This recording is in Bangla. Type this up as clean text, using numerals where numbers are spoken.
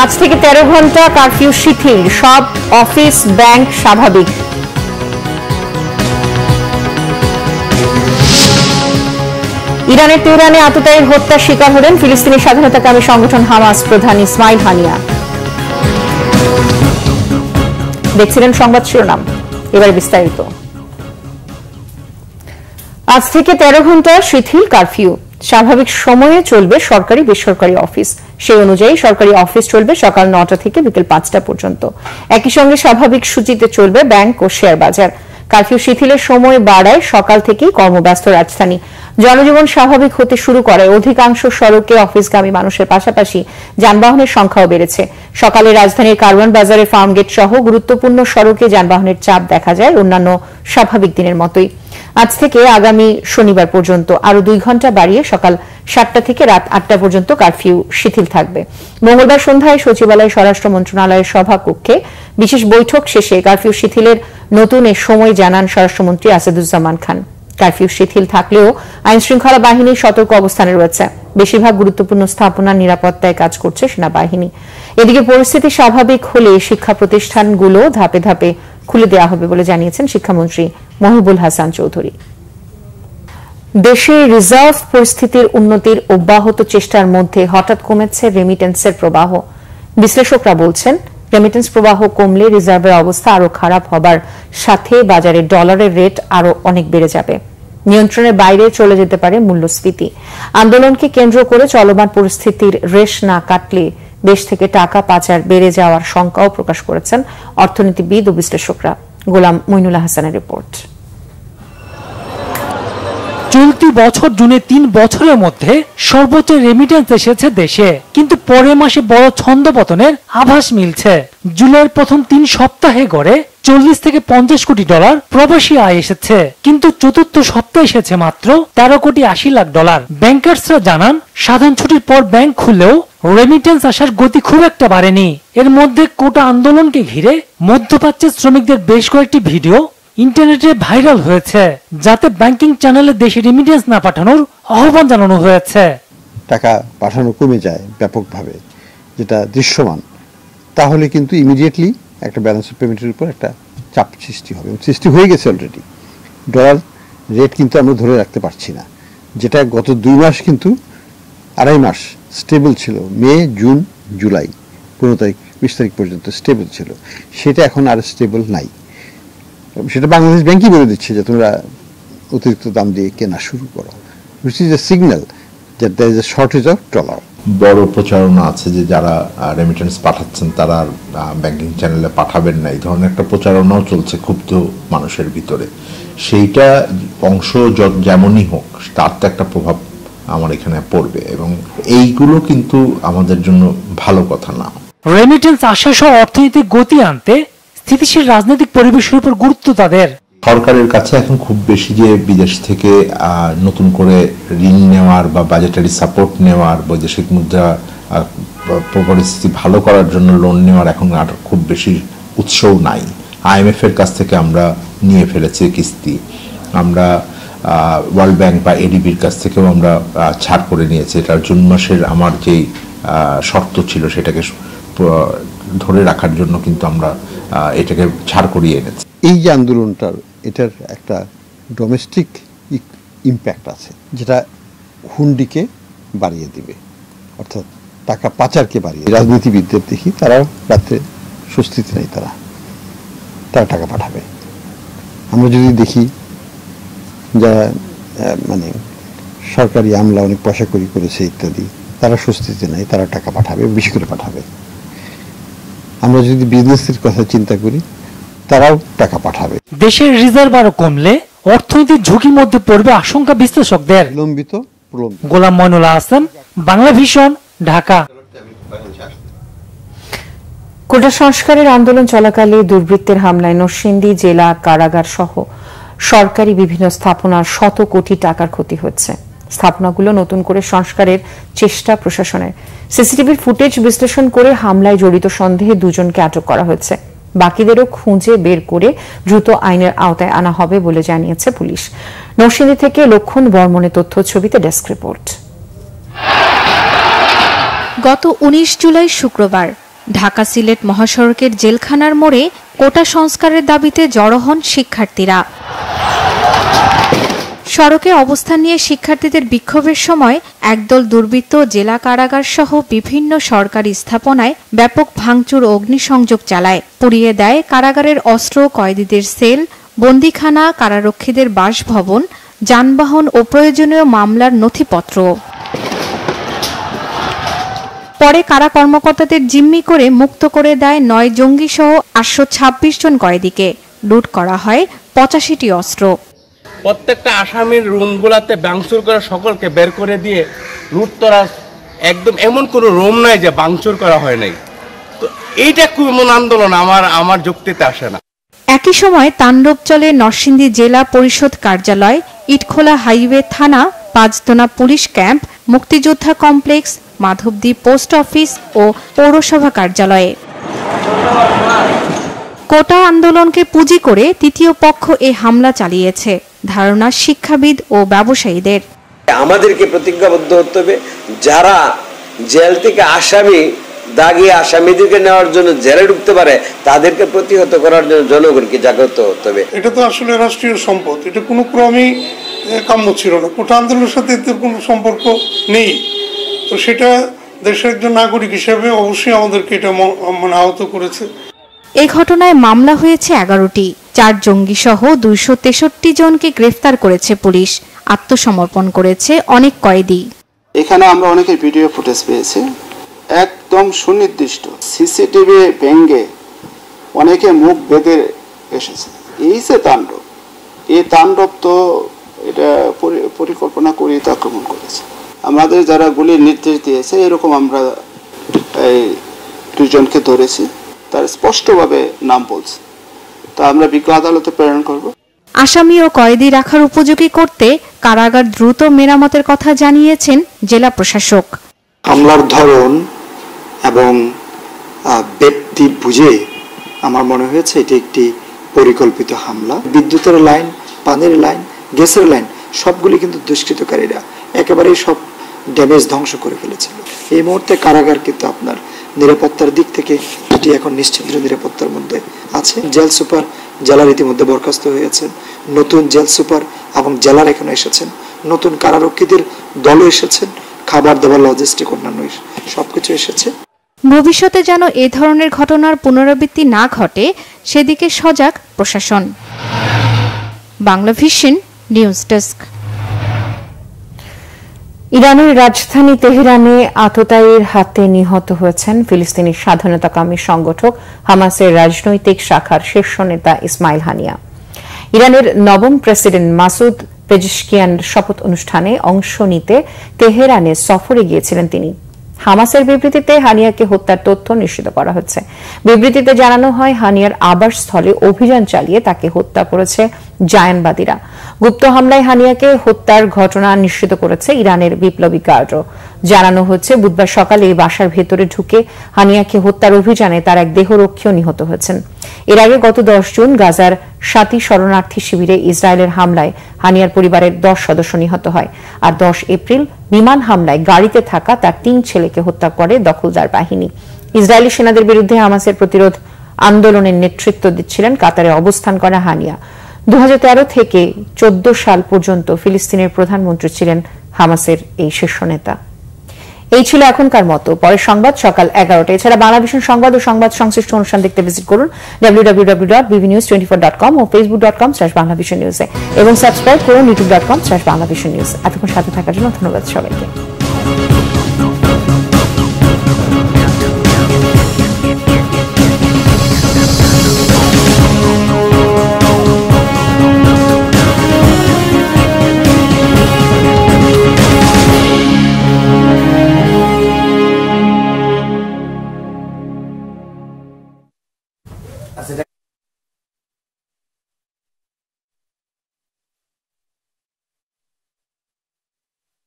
আজ থেকে 13 ঘন্টা কারফিউ শিথিল, সব অফিস ব্যাংক স্বাভাবিক। ইরানের তেহরানে আততায়ীর হত্যার শিকার হলেন ফিলিস্তিনি স্বাধীনতাকামী সংগঠন হামাস প্রধান ইসমাইল হানিয়া। দেখছিলেন সংবাদ শিরোনাম, এবার বিস্তারিত। আজ থেকে 13 ঘন্টা শিথিল কারফিউ, স্বাভাবিক সময়ে চলবে সরকারি বেসরকারি অফিস। সেই অনুযায়ী সরকারি অফিস চলবে সকাল 9টা থেকে বিকেল 5টা পর্যন্ত। একই সঙ্গে স্বাভাবিক সূচিতে চলবে ব্যাংক ও শেয়ার বাজার। কারফিউ শিথিলের সময় বাড়ায় সকাল থেকেই কর্মব্যস্ত রাজধানী। জনজীবন স্বাভাবিক হতে শুরু করে, অধিকাংশ সড়কে অফিসগামী মানুষের পাশাপাশি যানবাহনের সংখ্যাও বেড়েছে। সকালে রাজধানীর কারওয়ান বাজারে ফার্মগেট সহ গুরুত্বপূর্ণ সড়কে যানবাহনের চাপ দেখা যায় অন্যান্য স্বাভাবিক দিনের মতোই। আজ থেকে আগামী শনিবার পর্যন্ত আরো 2 ঘন্টা বাড়িয়ে সকাল 7টা থেকে রাত 8টা পর্যন্ত কারফিউ শিথিল থাকবে। মঙ্গলবার সন্ধ্যায় সচিবালয় স্বরাষ্ট্র মন্ত্রণালয়ের সভাকক্ষে বিশেষ বৈঠক শেষে কারফিউ শিথিলের নতুন এ সময় জানান স্বরাষ্ট্রমন্ত্রী আসাদুজ্জামান খান। কারফিউ শিথিল থাকলেও আইন শৃঙ্খলা বাহিনী সতর্ক অবস্থানে রয়েছে। বেশিরভাগ গুরুত্বপূর্ণ স্থাপনার নিরাপত্তায় কাজ করছে সেনাবাহিনী। এদিকে পরিস্থিতি স্বাভাবিক হলে শিক্ষা প্রতিষ্ঠানগুলো ধাপে ধাপে খুলে দেওয়া হবে বলে জানিয়েছেন শিক্ষামন্ত্রী মহিবুল হাসান চৌধুরী। দেশে রিজার্ভ পরিস্থিতির উন্নতির অব্যাহত চেষ্টার মধ্যে হঠাৎ কমেছে রেমিটেন্সের প্রবাহ। বিশ্লেষকরা বলছেন, রেমিটেন্স প্রবাহ কমলে রিজার্ভের অবস্থা আরো খারাপ হবার সাথে বাজারে ডলারের রেট আরো অনেক বেড়ে যাবে। নিয়ন্ত্রণের বাইরে চলে যেতে পারে মূল্যস্ফীতি। আন্দোলনকে কেন্দ্র করে চলমান পরিস্থিতির রেশ না কাটলে দেশ থেকে টাকা পাচার বেড়ে যাওয়ার শঙ্কাও প্রকাশ করেছেন অর্থনীতিবিদ ও বিশ্লেষকরা। গোলাম মইনুল হাসানের রিপোর্ট। চলতি বছর জুনে 3 বছরের মধ্যে সর্বোচ্চ রেমিটেন্স এসেছে দেশে, কিন্তু পরের মাসে বড় ছন্দপতনের আভাস মিলছে। জুলাইয়ের প্রথম 3 সপ্তাহে গড়ে 40 থেকে 50 কোটি ডলার প্রবাসী আয় এসেছে, কিন্তু চতুর্থ সপ্তাহে এসেছে মাত্র 13 কোটি 80 লাখ ডলার। ব্যাংকার্সরা জানান, সাধারণ ছুটির পর ব্যাংক খুললেও রেমিটেন্স আসার গতি খুব একটা বাড়েনি। এর মধ্যে কোটা আন্দোলনকে ঘিরে মধ্যপ্রাচ্যের শ্রমিকদের বেশ কয়েকটি ভিডিও ইন্টারনেটে ভাইরাল হয়েছে, যাতে ব্যাংকিং চ্যানেলে দেশে রেমিটেন্স না পাঠানোর আহ্বান জানানো হয়েছে। টাকা পাঠানো কমে যায় ব্যাপকভাবে, যেটা দৃশ্যমান, তাহলে কিন্তু ইমিডিয়েটলি একটা ব্যালেন্স অফ পেমেন্টের উপর একটা চাপ সৃষ্টি হবে। সৃষ্টি হয়ে গেছে অলরেডি। ডলার রেট কিন্তু আমরা ধরে রাখতে পারছি না, যেটা গত 2 মাস কিন্তু 2.5 মাস স্টেবল ছিল। মে, জুন, জুলাই 15 তারিখ 20 তারিখ পর্যন্ত স্টেবল ছিল, সেটা এখন আর স্টেবল নাই। সেটা বাংলাদেশ ব্যাংকই বলে দিচ্ছে যে তোমরা অতিরিক্ত দাম দিয়ে কেনা শুরু করো, which is a signal that there is a shortage of dollar. বড় প্রচারণা আছে যে যারা রেমিটেন্স পাঠাচ্ছেন তারা ব্যাংকিং চ্যানেলে পাঠাবেন না, এই ধরনের একটা প্রচারণাও চলছে ক্ষুব্ধ মানুষের ভিতরে। সেইটা অংশ যেমনই হোক, তার তো একটা প্রভাব আমার এখানে পড়বে, এবং এইগুলো কিন্তু আমাদের জন্য ভালো কথা না। রেমিটেন্স আসা সহ অর্থনৈতিক গতি আনতে স্থিতিশীল রাজনৈতিক পরিবেশের উপর গুরুত্ব তাদের। সরকারের কাছে এখন খুব বেশি যে বিদেশ থেকে নতুন করে ঋণ নেওয়ার বা বাজেটারি সাপোর্ট নেওয়ার, বৈদেশিক মুদ্রা পরিস্থিতি ভালো করার জন্য লোন নেওয়ার এখন আর খুব বেশি উৎসও নাই। IMF এর কাছ থেকে আমরা নিয়ে ফেলেছি কিস্তি, আমরা ওয়ার্ল্ড ব্যাংক বা ADBর কাছ থেকেও আমরা ছাড় করে নিয়েছি। এটার জুন মাসের আমার যেই শর্ত ছিল সেটাকে ধরে রাখার জন্য কিন্তু আমরা এটাকে ছাড় করিয়ে এনেছি। এই যে আন্দোলনটার, এটার একটা ডোমেস্টিক ইম্প্যাক্ট আছে, যেটা হুন্ডিকে বাড়িয়ে দিবে, অর্থাৎ টাকা পাচারকে বাড়িয়ে। রাজনীতিবিদদের দেখি তারা রাত্রে স্বস্তিতে নেই, তারা টাকা পাঠাবে। আমরা যদি দেখি যারা মানে সরকারি আমলা অনেক পয়সা করি করেছে ইত্যাদি, তারা স্বস্তিতে নেই, তারা টাকা পাঠাবে, বেশি করে পাঠাবে। আমরা যদি বিজনেসের কথা চিন্তা করি, তারাও টাকা পাঠাবে। দেশের রিজার্ভ আরো কমলে অর্থনৈতিক ঝুঁকির মধ্যে পড়বে আশঙ্কা বিশ্লেষকদের। গোলাম মইনুল হাসান, বাংলা ভিশন, ঢাকা। কোটা সংস্কারের আন্দোলন চলাকালে দুর্বৃত্তের হামলায় নরসিংদী জেলা কারাগার সহ সরকারি বিভিন্ন স্থাপনার শত কোটি টাকার ক্ষতি হচ্ছে। স্থাপনাগুলো নতুন করে সংস্কারের চেষ্টা প্রশাসনের। সিসিটিভির ফুটেজ বিশ্লেষণ করে হামলায় জড়িত সন্দেহে 2 জনকে আটক করা হয়েছে। বাকিদেরও খুঁজে বের করে দ্রুত আইনের আওতায় আনা হবে বলে জানিয়েছে পুলিশ। নরসিংদী থেকে লক্ষণ বর্মনের তথ্য ছবিতে ডেস্ক রিপোর্ট। গত 19 জুলাই শুক্রবার ঢাকা সিলেট মহাসড়কের জেলখানার মোড়ে কোটা সংস্কারের দাবিতে জড়ো হন শিক্ষার্থীরা। সড়কে অবস্থান নিয়ে শিক্ষার্থীদের বিক্ষোভের সময় একদল দুর্বৃত্ত জেলা কারাগার সহ বিভিন্ন সরকারি স্থাপনায় ব্যাপক ভাঙচুর ও অগ্নিসংযোগ চালায়, পুড়িয়ে দেয় কারাগারের অস্ত্র, কয়েদিদের সেল, বন্দিখানা, কারারক্ষীদের বাসভবন, যানবাহন ও প্রয়োজনীয় মামলার নথিপত্র। পরে কারা কর্মকর্তাদের জিম্মি করে মুক্ত করে দেয় 9 জঙ্গি সহ 826 জন কয়েদিকে। লুট করা হয় 85টি অস্ত্র। প্রত্যেকটা আসামির রুমগুলাতে ভাঙচুর করে সকলকে বের করে দিয়ে লুট করা, একদম এমন কোনো রুম নাই যে ভাঙচুর করা হয় নাই। তো এইটা কোন আন্দোলন আমার যুক্তিতে আসে না। একই সময় তাণ্ডব চলে নরসিংদী জেলা পরিষদ কার্যালয়, ইটখোলা হাইওয়ে থানা, পাঁচদোনা পুলিশ ক্যাম্প, মুক্তিযোদ্ধা কমপ্লেক্স, মাধবদী পোস্ট অফিস ও পৌরসভা কার্যালয়ে। কোটা আন্দোলনকে পুঁজি করে তৃতীয় পক্ষ এই হামলা চালিয়েছে, ধারণা শিক্ষাবিদ ও ব্যবসায়ীদের। আমাদেরকে প্রতিজ্ঞাবদ্ধ হতে হবে, যারা জেল থেকে দাগিয়ে আসামিদেরকে নেওয়ার জন্য জেলে ঢুকতে পারে তাদেরকে প্রতিহত করার জন্য জনগণকে জাগ্রত হতে হবে। এটা তো আসলে রাষ্ট্রীয় সম্পদ, এটা কোনো ক্রমেই কাম্য ছিল না। কোটা আন্দোলনের সাথে এর কোনো সম্পর্ক নেই। তো সেটা দেশের একজন নাগরিক হিসেবে অবশ্যই আমাদেরকে এটা আহত করেছে। এই ঘটনায় মামলা হয়েছে 11টি। 4 জঙ্গি সহ 263 জনকে গ্রেফতার করেছে পুলিশ। আত্মসমর্পণ করেছে অনেক কয়েদি। এখানে আমরা অনেকের ভিডিও ফুটেজ পেয়েছি, একদম সুনির্দিষ্ট সিসিটিভি ভেঙ্গে অনেকে মুখ বেঁধে এসেছে। এই যে তাণ্ডব, এই তাণ্ডব তো এটা পরিকল্পনা করে আক্রমণ করেছে। আমাদের যারা গুলির নির্দেশ দিয়েছে এরকম আমরা এই 2 জনকে ধরেছি, তার স্পষ্টভাবে নাম বলছে। তা আমরা বিজ্ঞ আদালতে প্রেরণ করব। আসামি ও কয়েদি রাখার উপযোগী করতে কারাগার দ্রুত মেরামতের কথা জানিয়েছেন জেলা প্রশাসক। হামলার ধরন এবং ব্যক্তি বুঝে আমার মনে হয়েছে এটি একটি পরিকল্পিত হামলা। বিদ্যুতের লাইন, পানির লাইন, গ্যাসের লাইন সবগুলি কিন্তু দুষ্কৃতকারীরা একেবারেই সব ড্যামেজ ধ্বংস করে ফেলেছিল। এই মুহূর্তে কারাগার কিন্তু আপনার নিরাপত্তার দিক থেকে এটি এখন নিশ্চিন্ত নিরাপত্তার মধ্যে আছে। জেল সুপার জেলার ইতিমধ্যে বরখাস্ত হয়েছেন, নতুন জেল সুপার এবং জেলার এখানে এসেছেন, নতুন কারারক্ষীদের দলও এসেছেন, খাবার দাবার, লজিস্টিক, অন্যান্য সবকিছু এসেছে। ভবিষ্যতে যেন এ ধরনের ঘটনার পুনরাবৃত্তি না ঘটে সেদিকে সজাগ প্রশাসন। Bangla vision news desk. ইরানের রাজধানী তেহরানে আততায়ীর হাতে নিহত হয়েছেন ফিলিস্তিনি স্বাধীনতাকামী সংগঠক হামাসের রাজনৈতিক শাখার শীর্ষ নেতা ইসমাইল হানিয়া। ইরানের নবম প্রেসিডেন্ট মাসুদ পেজেশকিয়ান শপথ অনুষ্ঠানে অংশ নিতে তেহরানে সফরে গিয়েছিলেন তিনি। হামাসের বিবৃতিতে হানিয়াকে হত্যার তথ্য নিশ্চিত করা হচ্ছে। বিবৃতিতে জানানো হয় হানিয়ার আবাসস্থলে অভিযান চালিয়ে তাকে হত্যা করেছে জায়ানবাদীরা। গুপ্ত হামলায় হানিয়াকে হত্যার ঘটনা নিশ্চিত করেছে ইরানের বিপ্লবী গার্ডও। জানানো হচ্ছে বুধবার সকালে এই বাসার ভেতরে ঢুকে হানিয়াকে হত্যার অভিযানে তার এক দেহরক্ষীও নিহত হয়েছেন। এর আগে গত 10 জুন গাজার সাতি শরণার্থী শিবিরে ইসরায়েলের হামলায় হানিয়ার পরিবারের 10 সদস্য নিহত হয়। আর 10 এপ্রিল বিমান হামলায় গাড়িতে থাকা তার 3 ছেলেকে হত্যা করে দখলদার বাহিনী। ইসরায়েলি সেনাদের বিরুদ্ধে হামাসের প্রতিরোধ আন্দোলনের নেতৃত্ব দিচ্ছিলেন কাতারে অবস্থান করা হানিয়া। 2013 থেকে 14 সাল পর্যন্ত ফিলিস্তিনের প্রধানমন্ত্রী ছিলেন হামাসের এই শীর্ষ নেতা। এই ছিল এখনকার মতো। পরের সংবাদ সকাল 11টা। এছাড়া বাংলাভিশন সংবাদ ও সংবাদ সংশ্লিষ্ট অনুষ্ঠান দেখতে ভিজিট করুন www.bbnews24.com ও facebook.com/banglavisionnews এবং সাবস্ক্রাইব করুন youtube.com/banglavisionnews। এতক্ষণ সাথে থাকার জন্য ধন্যবাদ সবাইকে।